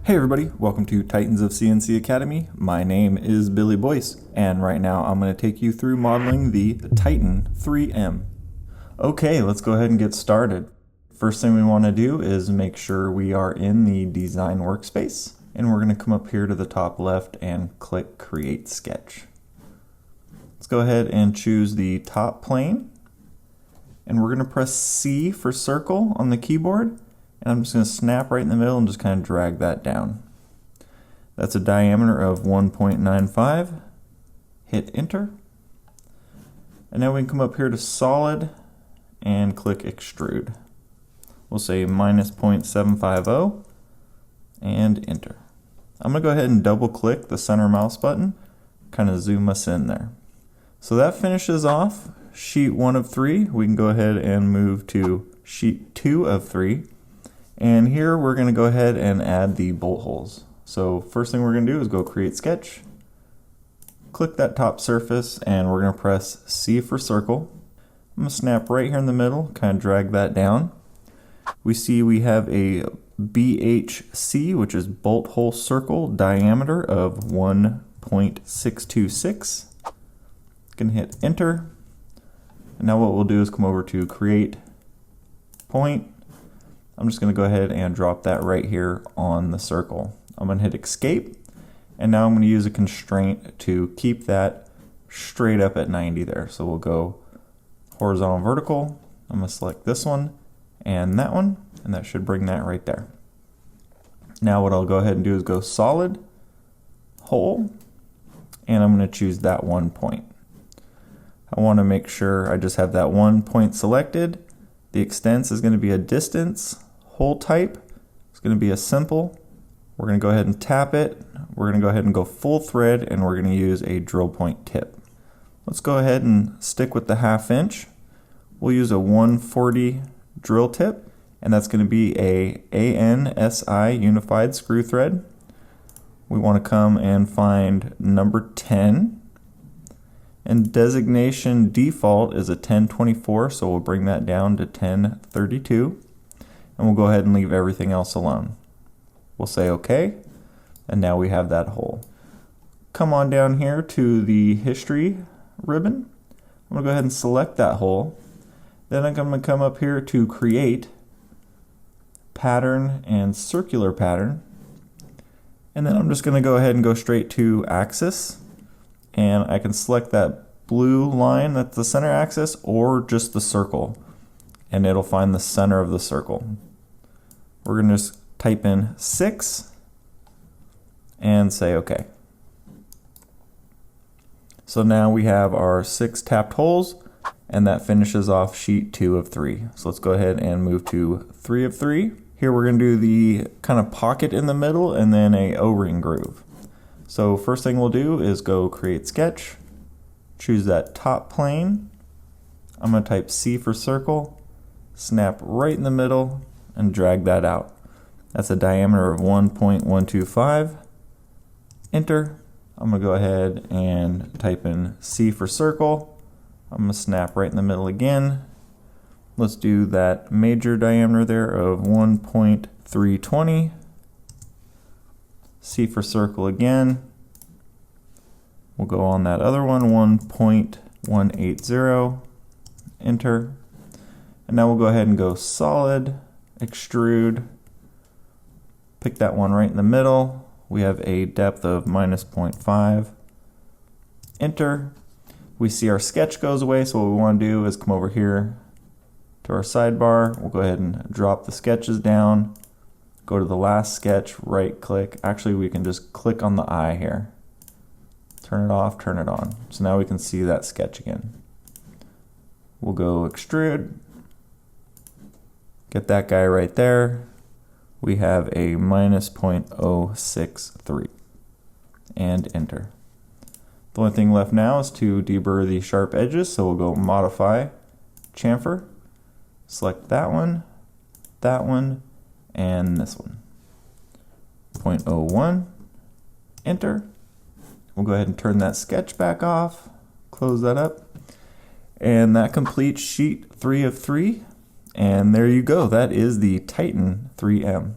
Hey everybody, welcome to Titans of CNC Academy. My name is Billy Boyce, and right now I'm going to take you through modeling the TITAN-3M. Okay, let's go ahead and get started. First thing we want to do is make sure we are in the design workspace, and we're going to come up here to the top left and click Create Sketch. Let's go ahead and choose the top plane, and we're going to press C for circle on the keyboard. And I'm just going to snap right in the middle and just kind of drag that down. That's a diameter of 1.95. Hit enter. And now we can come up here to solid and click extrude. We'll say minus 0.750 and enter. I'm going to go ahead and double click the center mouse button, kind of zoom us in there. So that finishes off sheet 1 of 3. We can go ahead and move to sheet 2 of 3. And here we're going to go ahead and add the bolt holes. So first thing we're going to do is go create sketch, click that top surface, and we're going to press C for circle. I'm going to snap right here in the middle, kind of drag that down. We see we have a BHC, which is bolt hole circle diameter of 1.626. Going to hit enter. And now what we'll do is come over to create point. I'm just going to go ahead and drop that right here on the circle. I'm going to hit escape, and now I'm going to use a constraint to keep that straight up at 90 there. So we'll go horizontal vertical. I'm going to select this one, and that should bring that right there. Now what I'll go ahead and do is go solid, hole, and I'm going to choose that 1 point. I want to make sure I just have that 1 point selected. The extents is going to be a distance. Hole type is going to be a simple. We're going to go ahead and tap it. We're going to go ahead and go full thread, and we're going to use a drill point tip. Let's go ahead and stick with the 1/2 inch. We'll use a 140 drill tip, and that's going to be a ANSI unified screw thread. We want to come and find number 10. And designation default is a 1024, so we'll bring that down to 1032. And we'll go ahead and leave everything else alone. We'll say OK, and now we have that hole. Come on down here to the history ribbon. I'm going to go ahead and select that hole. Then I'm going to come up here to create pattern and circular pattern. And then I'm just going to go ahead and go straight to axis. And I can select that blue line that's the center axis, or just the circle, and it'll find the center of the circle. We're going to just type in 6 and say OK. So now we have our 6 tapped holes, and that finishes off sheet 2 of 3. So let's go ahead and move to 3 of 3. Here we're going to do the kind of pocket in the middle and then a O-ring groove. So first thing we'll do is go create sketch, choose that top plane. I'm going to type C for circle, snap right in the middle, and drag that out. That's a diameter of 1.125. Enter. I'm going to go ahead and type in C for circle. I'm going to snap right in the middle again. Let's do that major diameter there of 1.320. C for circle again. We'll go on that other one, 1.180. Enter. And now we'll go ahead and go solid, extrude. Pick that one right in the middle. We have a depth of minus 0.5. Enter. We see our sketch goes away, so what we want to do is come over here to our sidebar. We'll go ahead and drop the sketches down. Go to the last sketch, right click. Actually, we can just click on the eye here. Turn it off, turn it on. So now we can see that sketch again. We'll go extrude. Get that guy right there. We have a minus 0.063. And enter. The only thing left now is to deburr the sharp edges, so we'll go modify, chamfer. Select that one, and this one. 0.01, enter. We'll go ahead and turn that sketch back off, close that up, and that completes sheet 3 of 3. And there you go, that is the TITAN-3M.